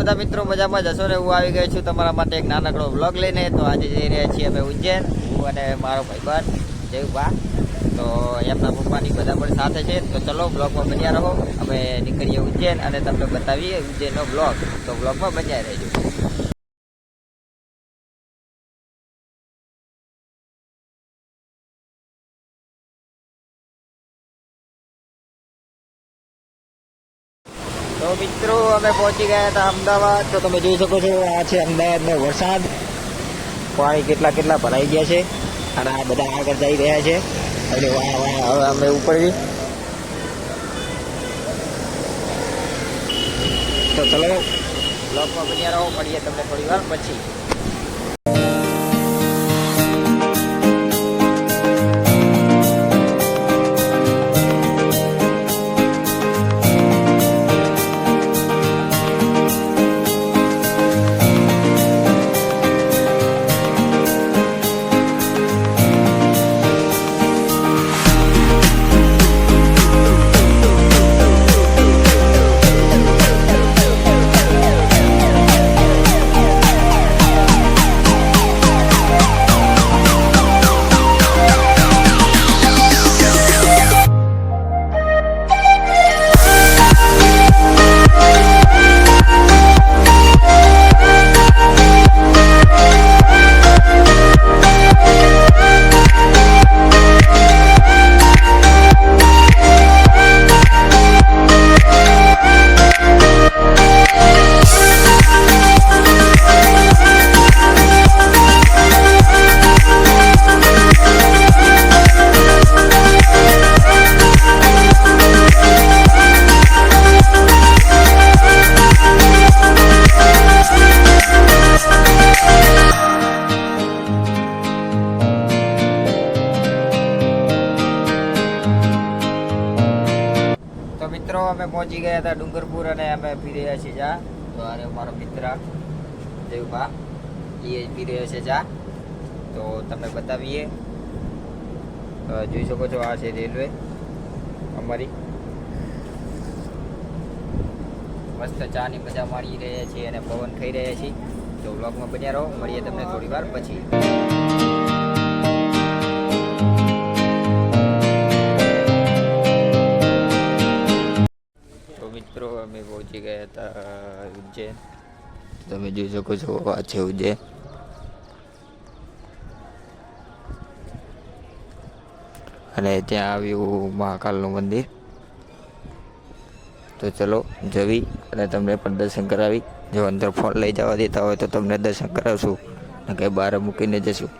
બધા મિત્રો મજામાં જશો ને હું આવી ગયો છું તમારા માટે એક નાનકડો વ્લોગ લઈને। તો આજે જઈ રહ્યા છીએ અમે ઉજ્જૈન, હું અને મારો ભાઈબંધ જયુભા। તો એમના પપ્પાની બધા પણ સાથે છે। તો ચલો બ્લોગમાં બન્યા રહો, અમે નીકળીએ ઉજ્જૈન અને તમને બતાવીએ ઉજ્જૈનનો બ્લોગ। તો બ્લોગમાં બન્યા રહેજો। तो मित्रों અમે પહોંચી ગયા હતા અમદાવાદ। તો તમે જોઈ શકો છો આ છે અમદાવાદનો વરસાદ। પાણી કેટલા ભરાઈ ગયા છે અને આ બધા આગળ જઈ રહ્યા છે। અને હવે અમે ઉપર તો ચલો બ્લોગમાં બન્યા રહો, મળીએ તમને થોડી વાર પછી। મિત્રો અમે પહોંચી ગયા હતા ડુંગરપુર અને અમે પી રહ્યા છીએ ચા। તો આને મારો મિત્ર જયુભા એ પી રહ્યો છે ચા। તો તમને બતાવીએ, જોઈ શકો છો આ છે રેલવે અમારી। મસ્ત ચાની મજા માણી રહ્યા છીએ અને પવન ખાઈ રહ્યા છીએ। તો વ્લોગમાં બન્યા રહો, મળીએ તમને થોડી વાર પછી। મિત્રો અમે પહોંચી ગયા હતા ઉજ્જૈન। તમે જોઈ શકો છો આ છે ઉજ્જૈન અને ત્યાં આવ્યું મહાકાલનું મંદિર। તો ચલો જવી અને તમને પણ દર્શન કરાવી। જો અંદર ફોન લઈ જવા દેતા હોય તો તમને દર્શન કરાવશું ને કંઈ બહાર મૂકીને જશું।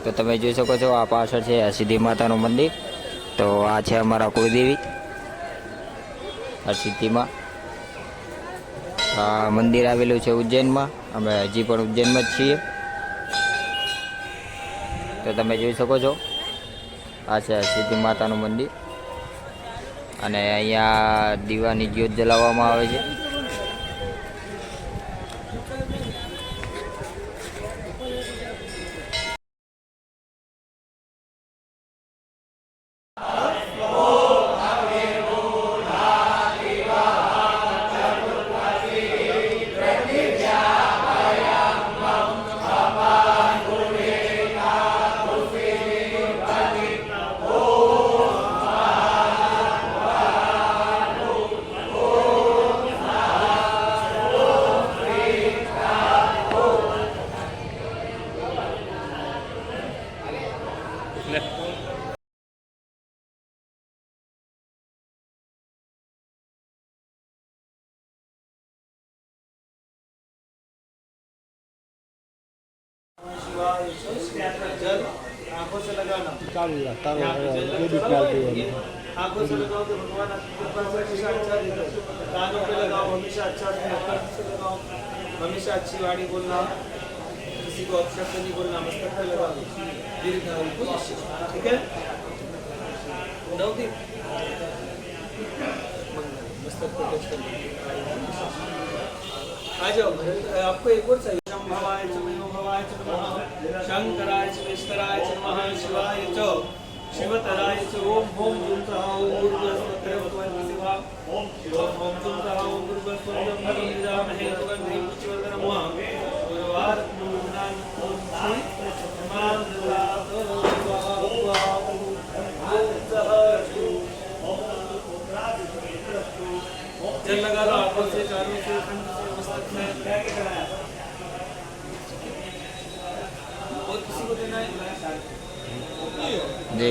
તો તમે જોઈ શકો છો આ પાછળ છે સિદ્ધિ માતાનું મંદિર. તો આ છે અમારા કુળદેવી સિદ્ધિમાં. આ મંદિર આવેલું છે ઉજ્જૈનમાં. અમે હજી પણ ઉજ્જૈનમાં જ છીએ. તો તમે જોઈ શકો છો આ છે સિદ્ધિ માતાનું મંદિર અને અહીંયા દીવાની જ્યોત જલાવવામાં આવે છે. जल आंखों से लगाना आंखों से लगाओ तो भगवान आपकी कृपा से हमेशा अच्छा देगा। कानों पे लगाओ हमेशा अच्छा से लगाओ। हमेशा अच्छी वाणी बोलना, किसी को अपशब्द नहीं बोलना। मस्तक पे लगाओ दीर्घायु, ठीक है। नवदीप मस्तक पे टच करना। आ जाओ, आपको एक और चाहिए। भवाय च मयो भवाय च नमः, शंकराय च विष्कराय च नमः, शिवाय च शिवतराय च ओम ओम जुंतः ओम गुरुबृहस्पतिर्वत्वं शिवा ओम ओम जुंतः ओम गुरुबृहस्पतिर्वत्वं निजामहे सुगंधिं पुष्टिवर्धनं गुरुवार गुरुनाम ओम श्री नमः जल लगा लो आंखों से, चारों से, कंठ से, मस्तक में। और किसी को देना है જય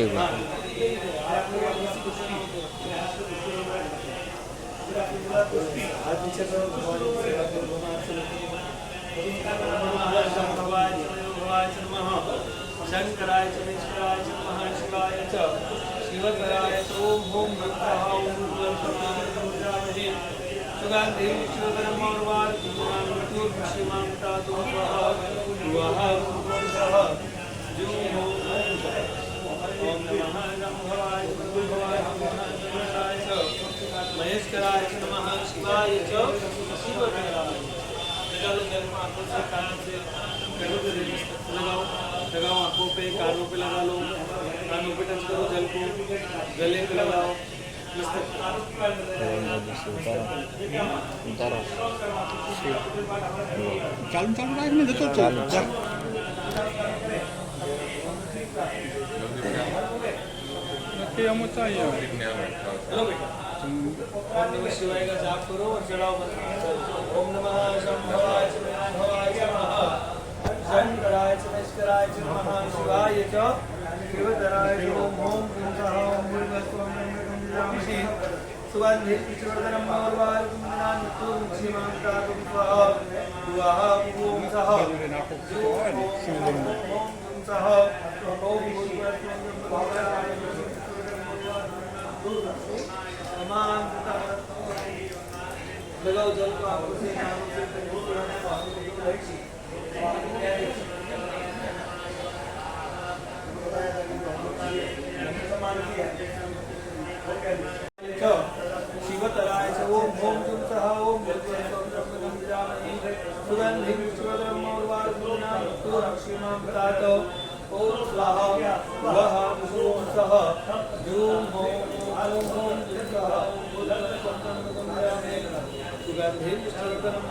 शंकराय च विष्कराय च नमः, शिवाय च शिवतराय च ओम ओम नमः ओम गुरुबृहस्पतिर्वत्वं सुगंधिं पुष्टिवर्धनं श्रीमांतातु वः ओम नमः भवाय भवाय नमः महेश्वराय च नमः, शिवाय च शिवतराय। लगाओ जल को आंखों से, कान से, लगाओ लगाओ आंखों पे, कानों पे लगा लो, कानों पे टच करो जल को, गले पे लगाओ। ઉતારો ચાલુ ચાલુ રાખ ને જતો ચાલુ नक्की हम चाहिए हेलो बेटा, ओम नमः शिवाय का जाप करो और चढ़ाओ मत। ओम नमः शंभवाय च भवाय च नमः, शंकराय च विष्कराय च नमः, शिवाय च शिवतराय च ओम ओम गुरुतः ओम गुरुबृहस्पतिर्वत्वं निजामहे सुगंधिं पुष्टिवर्धनं श्रीमांतातु वः ओम सः ओम सः ओम लगाओ जल को आंखों से, कानों से, शिवतराय च ओम ओम जुंतः ओम गुरुबृहस्पतिर्वत्वं सुगंधिं पुष्टिवर्धनं श्रीमांतातु ओम स्वाहा वः ओम सः जूं ओम ओम जुंतः सुगंधिं पुष्टिवर्धनं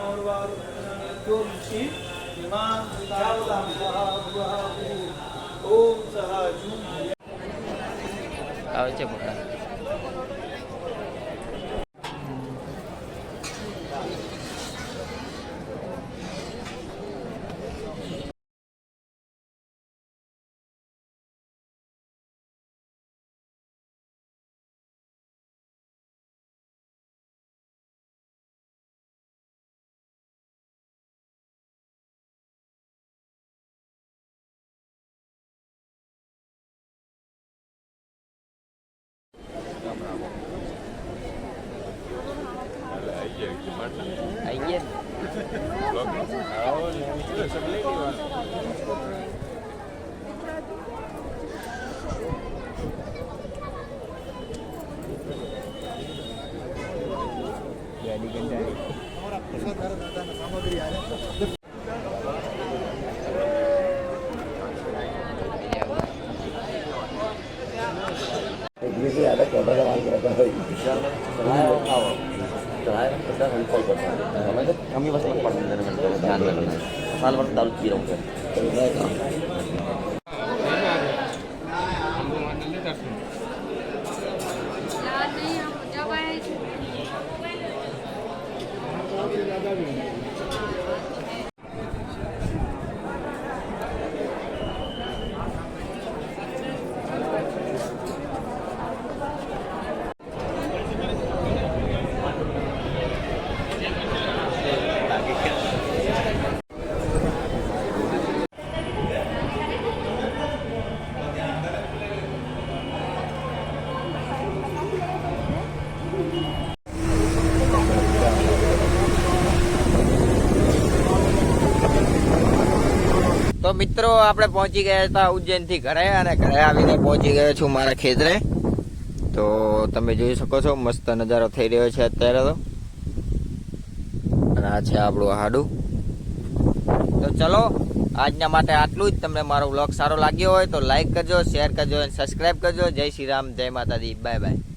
ओम सः जूं આવે છે પકડા. આઈ ગયા kami masih lepas dari mana salah baru tahu kira mungkin તો મિત્રો આપણે પહોંચી ગયા હતા ઉજ્જૈન થી ઘરે અને ઘરે આવીને પહોંચી ગયો છું મારા ખેતરે. તો તમે જોઈ શકો છો મસ્ત નજારો થઈ રહ્યો છે અત્યારે તો. અને આ છે આપણું હાડું. તો ચલો આજના માટે આટલું જ. તમને મારો વ્લોગ સારો લાગ્યો હોય તો લાઈક કરજો, શેર કરજો અને સબસ્ક્રાઈબ કરજો. જય શ્રી રામ, જય માતાજી, બાય બાય.